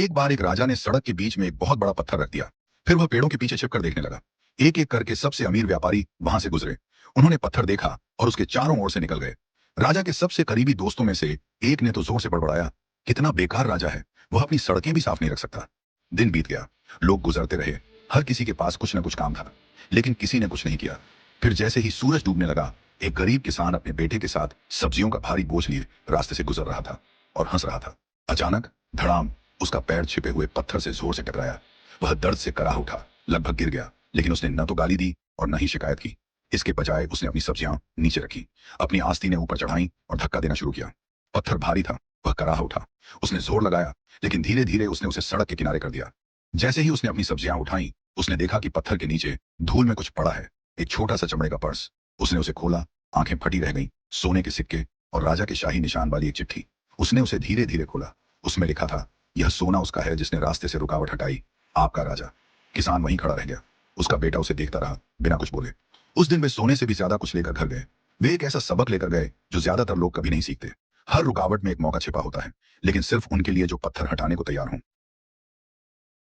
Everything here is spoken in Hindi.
एक बार एक राजा ने सड़क के बीच में एक बहुत बड़ा पत्थर रख दिया। फिर वह पेड़ों के पीछे छिपकर देखने लगा। एक एक करके सबसे अमीर व्यापारी वहां से गुजरे। उन्होंने पत्थर देखा और उसके चारों ओर से निकल गए। राजा के सबसे करीबी दोस्तों में से एक ने तो जोर से बड़बड़ाया, कितना बेकार राजा है, वह अपनी सड़कें भी साफ नहीं रख सकता। दिन बीत गया। लोग गुजरते रहे। हर किसी के पास कुछ न कुछ काम था, लेकिन किसी ने कुछ नहीं किया। फिर जैसे ही सूरज डूबने लगा, एक गरीब किसान अपने बेटे के साथ सब्जियों का भारी बोझ लिए रास्ते से गुजर रहा था और हंस रहा था। अचानक धड़ाम, उसका पैर छिपे हुए पत्थर से जोर से टकराया। वह दर्द से कराह उठा, लगभग गिर गया, लेकिन उसने न तो गाली दी और न ही शिकायत की। इसके बजाय उसने अपनी सब्जियां नीचे रखी, अपनी आस्तीनें ऊपर चढ़ाई और धक्का देना शुरू किया। पत्थर भारी था, वह कराह उठा। उसने जोर लगाया, लेकिन धीरे धीरे उसने उसे सड़क के किनारे कर दिया। जैसे ही उसने अपनी सब्जियां उठाई, उसने देखा कि पत्थर के नीचे धूल में कुछ पड़ा है। एक छोटा सा चमड़े का पर्स। उसने उसे खोला। आंखें फटी रह गईं। सोने के सिक्के और राजा के शाही निशान वाली एक चिट्ठी। उसने उसे धीरे धीरे खोला। उसमें लिखा था, यह सोना उसका है जिसने रास्ते से रुकावट हटाई, आपका राजा। किसान वहीं खड़ा रह गया। उसका बेटा उसे देखता रहा, बिना कुछ बोले। उस दिन वे सोने से भी ज्यादा कुछ लेकर घर गए। वे एक ऐसा सबक लेकर गए जो ज्यादातर लोग कभी नहीं सीखते। हर रुकावट में एक मौका छिपा होता है, लेकिन सिर्फ उनके लिए जो पत्थर हटाने को तैयार हों।